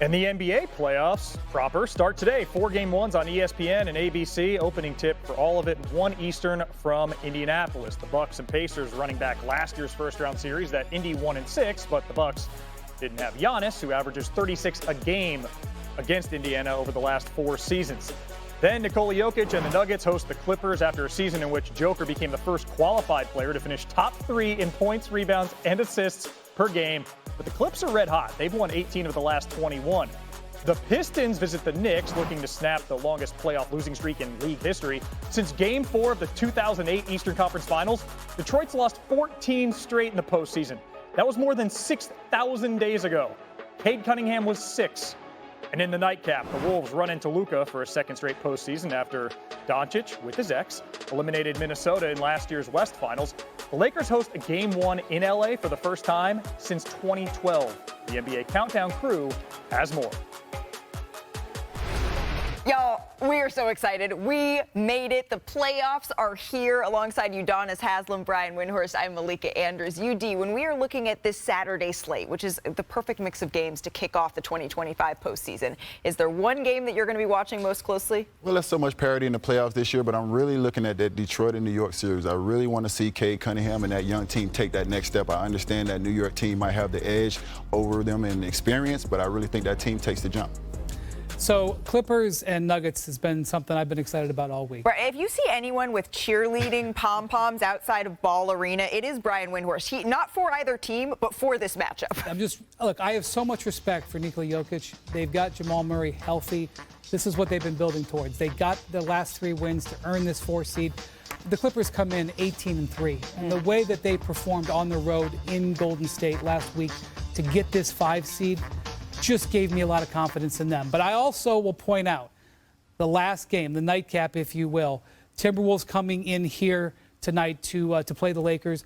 And the NBA playoffs proper start today. 4-game ones on ESPN and ABC. Opening tip for all of it, 1 Eastern from Indianapolis. The Bucks and Pacers running back last year's first-round series that Indy won in 6, but the Bucks didn't have Giannis, who averages 36 a game against Indiana over the last 4 seasons. Then Nikola Jokic and the Nuggets host the Clippers after a season in which Joker became the first qualified player to finish top 3 in points, rebounds, and assists per game. But the Clips are red hot. They've won 18 of the last 21. The Pistons visit the Knicks, looking to snap the longest playoff losing streak in league history. Since Game 4 of the 2008 Eastern Conference Finals, Detroit's lost 14 straight in the postseason. That was more than 6,000 days ago. Cade Cunningham was 6. And in the nightcap, the Wolves run into Luka for a second straight postseason after Doncic, with his ex, eliminated Minnesota in last year's West Finals. The Lakers host a Game 1 in LA for the first time since 2012. The NBA Countdown crew has more. Y'all, we are so excited. We made it. The playoffs are here. Alongside Udonis Haslem, Brian Windhorst, I'm Malika Andrews. UD, when we are looking at this Saturday slate, which is the perfect mix of games to kick off the 2025 postseason, is there one game that you're going to be watching most closely? Well, there's so much parity in the playoffs this year, but I'm really looking at that Detroit and New York series. I really want to see Cade Cunningham and that young team take that next step. I understand that New York team might have the edge over them in experience, but I really think that team takes the jump. So Clippers and Nuggets has been something I've been excited about all week. Right, if you see anyone with cheerleading pom-poms outside of Ball Arena, it is Brian Windhorst. Not for either team, but for this matchup. Look, I have so much respect for Nikola Jokic. They've got Jamal Murray healthy. This is what they've been building towards. They got the last 3 wins to earn this 4 seed. The Clippers come in 18-3. And the way that they performed on the road in Golden State last week to get this 5 seed just gave me a lot of confidence in them. But I also will point out the last game, the nightcap, if you will, Timberwolves coming in here tonight to play the Lakers.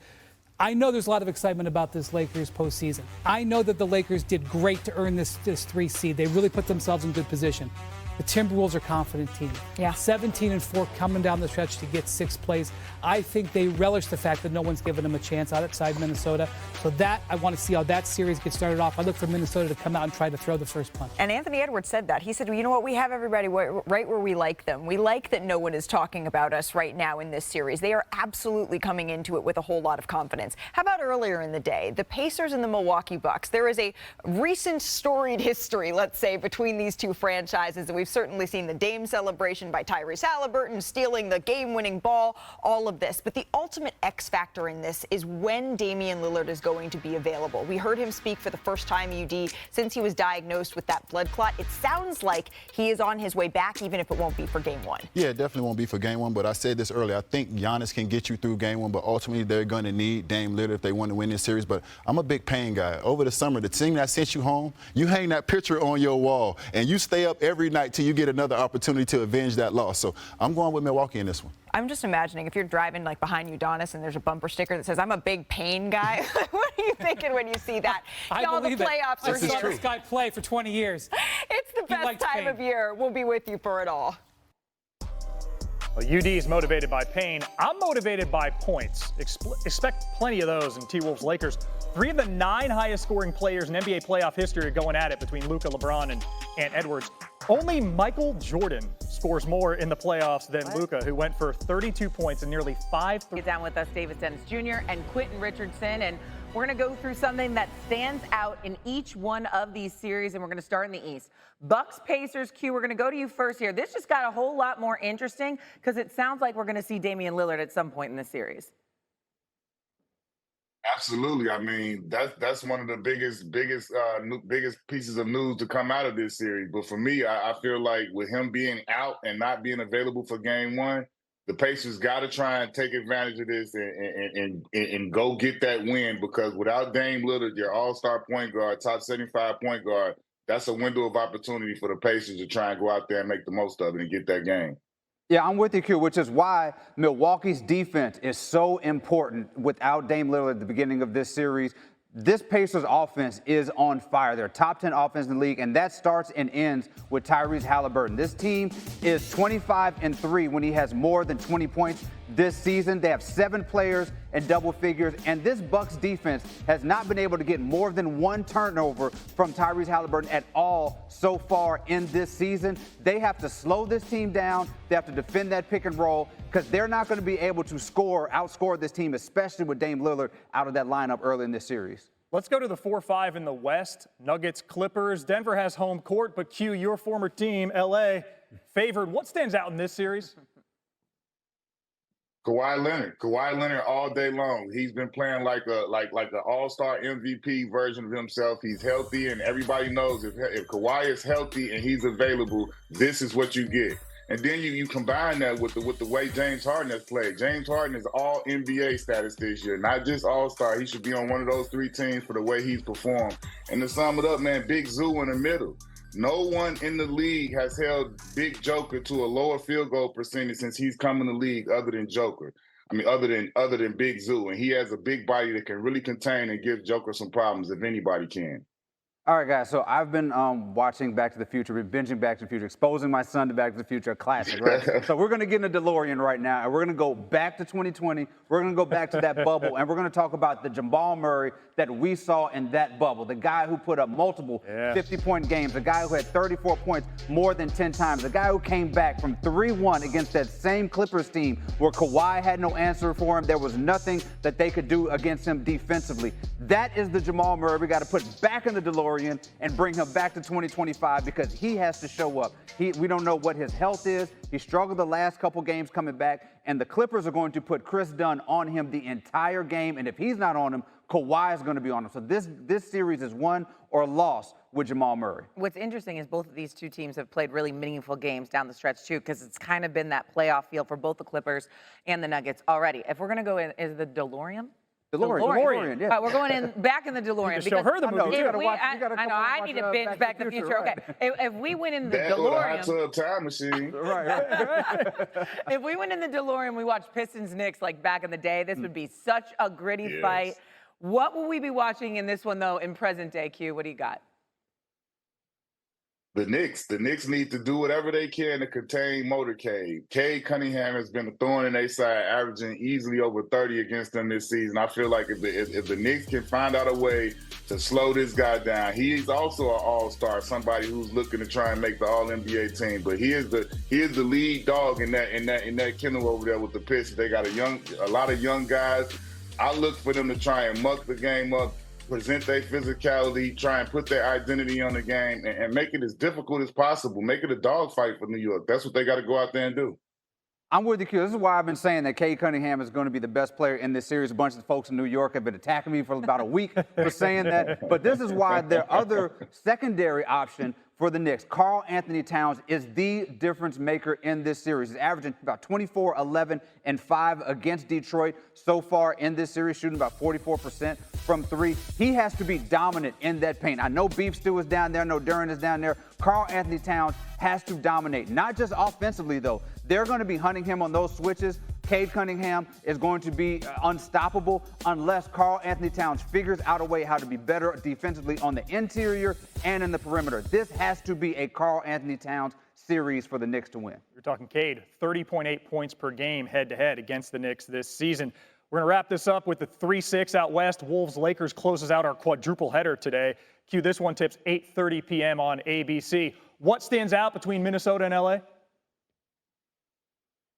I know there's a lot of excitement about this Lakers postseason. I know that the Lakers did great to earn this 3 seed. They really put themselves in good position. The Timberwolves are a confident team. Yeah. 17-4 coming down the stretch to get 6th place. I think they relish the fact that no one's given them a chance outside Minnesota. So that, I want to see how that series gets started off. I look for Minnesota to come out and try to throw the first punch. And Anthony Edwards said that. He said, well, you know what? We have everybody right where we like them. We like that no one is talking about us right now in this series. They are absolutely coming into it with a whole lot of confidence. How about earlier in the day? The Pacers and the Milwaukee Bucks. There is a recent storied history, let's say, between these two franchises. And we've certainly seen the Dame celebration by Tyrese Halliburton, stealing the game-winning ball, all of this. But the ultimate X factor in this is when Damian Lillard is going to be available. We heard him speak for the first time, UD, since he was diagnosed with that blood clot. It sounds like he is on his way back, even if it won't be for Game 1. Yeah, it definitely won't be for Game 1, but I said this earlier. I think Giannis can get you through Game 1, but ultimately they're going to need Dame Lillard if they want to win this series. But I'm a big Payne guy. Over the summer, the team that sent you home, you hang that picture on your wall, and you stay up every night till you get another opportunity to avenge that loss. So I'm going with Milwaukee in this one. I'm just imagining if you're driving like behind Udonis and there's a bumper sticker that says, I'm a big Payne guy. What are you thinking when you see that? Y'all, the playoffs are here. I saw this guy play for 20 years. It's the best time of year. We'll be with you for it all. Well, UD is motivated by pain. I'm motivated by points. Expect plenty of those in T-Wolves Lakers. 3 of the 9 highest scoring players in NBA playoff history are going at it between Luka, LeBron, and Edwards. Only Michael Jordan scores more in the playoffs than Luka, who went for 32 points and nearly 5. Get down with us, David Dennis Jr. and Quentin Richardson, and we're going to go through something that stands out in each one of these series, and we're going to start in the East. Bucks, Pacers, Q, we're going to go to you first here. This just got a whole lot more interesting because it sounds like we're going to see Damian Lillard at some point in this series. Absolutely. I mean, that's one of the biggest pieces of news to come out of this series. But for me, I feel like with him being out and not being available for Game 1, the Pacers got to try and take advantage of this and go get that win, because without Dame Lillard, your all-star point guard, top 75 point guard, that's a window of opportunity for the Pacers to try and go out there and make the most of it and get that game. Yeah, I'm with you, Q, which is why Milwaukee's defense is so important without Dame Lillard at the beginning of this series. This Pacers offense is on fire. They're top 10 offense in the league, and that starts and ends with Tyrese Halliburton. This team is 25-3 when he has more than 20 points. this season. They have 7 players in double figures, and this Bucks defense has not been able to get more than 1 turnover from Tyrese Halliburton at all so far in this season. They have to slow this team down. They have to defend that pick and roll because they're not going to be able to outscore this team, especially with Dame Lillard out of that lineup early in this series. Let's go to the 4-5 in the West. Nuggets, Clippers. Denver has home court, but Q, your former team, LA, favored. What stands out in this series? Kawhi Leonard all day long. He's been playing like an all-star MVP version of himself. He's healthy, and everybody knows if Kawhi is healthy and he's available, this is what you get. And then you combine that with the way James Harden has played. James Harden is all NBA status this year, not just all-star. He should be on one of those 3 teams for the way he's performed. And to sum it up, man, Big Zoo in the middle. No one in the league has held Big Joker to a lower field goal percentage since he's come in the league other than Joker. I mean, other than Big Zoo. And he has a big body that can really contain and give Joker some problems if anybody can. All right, guys, so I've been watching Back to the Future, been binging Back to the Future, exposing my son to Back to the Future, a classic, right? So we're going to get in a DeLorean right now, and we're going to go back to 2020. We're going to go back to that bubble, and we're going to talk about the Jamal Murray that we saw in that bubble, the guy who put up multiple 50-point games, the guy who had 34 points more than 10 times, the guy who came back from 3-1 against that same Clippers team where Kawhi had no answer for him. There was nothing that they could do against him defensively. That is the Jamal Murray we got to put back in the DeLorean and bring him back to 2025 because he has to show up. We don't know what his health is. He struggled the last couple games coming back, and the Clippers are going to put Chris Dunn on him the entire game, and if he's not on him, Kawhi is going to be on him. So this series is won or lost with Jamal Murray. What's interesting is both of these 2 teams have played really meaningful games down the stretch, too, because it's kind of been that playoff feel for both the Clippers and the Nuggets already. If we're going to go in, is the DeLorean? DeLorean, yeah. All right, we're going back in the DeLorean. You show her the movie. I need to binge Back to the Future. Okay, if we went in the DeLorean, Hot tub time machine. right. if we went in the DeLorean, we watched Pistons Knicks like back in the day. This would be such a gritty fight. What will we be watching in this one though? In present day, Q, what do you got? The Knicks need to do whatever they can to contain Motorcade. Cade Cunningham has been a thorn in their side, averaging easily over 30 against them this season. I feel like if the Knicks can find out a way to slow this guy down, he's also an all-star, somebody who's looking to try and make the All-NBA team. But he is the lead dog in that kennel over there with the Pistons. They got a lot of young guys. I look for them to try and muck the game up, present their physicality, try and put their identity on the game, and make it as difficult as possible. Make it a dogfight for New York. That's what they got to go out there and do. I'm with you, Q. This is why I've been saying that Cade Cunningham is going to be the best player in this series. A bunch of folks in New York have been attacking me for about a week for saying that. But this is why their other secondary option for the Knicks, Karl Anthony Towns, is the difference maker in this series. He's averaging about 24, 11, and 5 against Detroit so far in this series, shooting about 44% from 3. He has to be dominant in that paint. I know Beef Stew is down there. I know Duran is down there. Karl Anthony Towns has to dominate, not just offensively, though. They're going to be hunting him on those switches. Cade Cunningham is going to be unstoppable unless Karl Anthony Towns figures out a way how to be better defensively on the interior and in the perimeter. This has to be a Karl Anthony Towns series for the Knicks to win. You're talking Cade, 30.8 points per game head-to-head against the Knicks this season. We're going to wrap this up with the 3-6 out west. Wolves-Lakers closes out our quadruple header today. Q, this one tips 8:30 p.m. on ABC. What stands out between Minnesota and L.A.?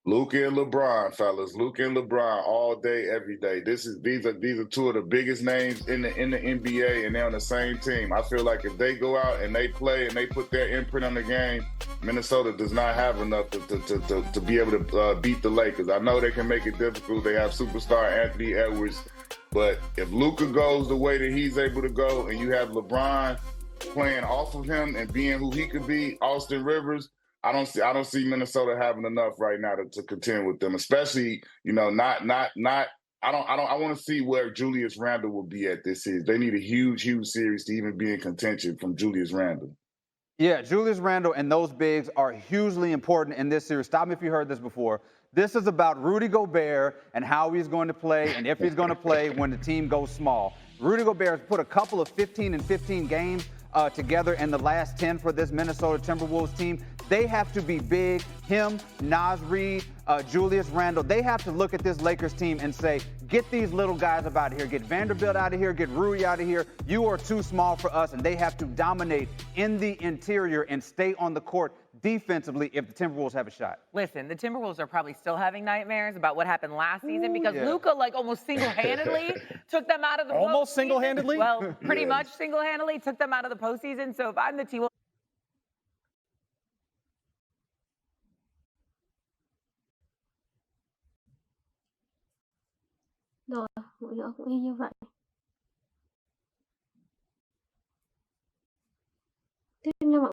Luka and LeBron, fellas. Luka and LeBron all day, every day. These are 2 of the biggest names in the NBA, and they're on the same team. I feel like if they go out and they play and they put their imprint on the game, Minnesota does not have enough to be able to beat the Lakers. I know they can make it difficult. They have superstar Anthony Edwards, but if Luka goes the way that he's able to go, and you have LeBron playing off of him and being who he could be, Austin Rivers, I don't see Minnesota having enough right now to contend with them, especially, I want to see where Julius Randle will be at this series. They need a huge series to even be in contention from Julius Randle. Yeah, Julius Randle and those bigs are hugely important in this series. Stop me if you heard this before. This is about Rudy Gobert and how he's going to play and if he's going to play when the team goes small. Rudy Gobert has put a couple of 15 and 15 games together in the last 10 for this Minnesota Timberwolves team. They have to be big. Him, Naz Reid, Julius Randle, they have to look at this Lakers team and say, get these little guys up out of here. Get Vanderbilt out of here. Get Rui out of here. You are too small for us. And they have to dominate in the interior and stay on the court defensively if the Timberwolves have a shot. Listen, the Timberwolves are probably still having nightmares about what happened last season because Luka, like, almost single-handedly took them out of the Almost postseason. single-handedly? Well, pretty much single-handedly took them out of the postseason. So if I'm the T-Wolves, Rồi, buổi nữa cũng y như vậy. Tiếp nha mọi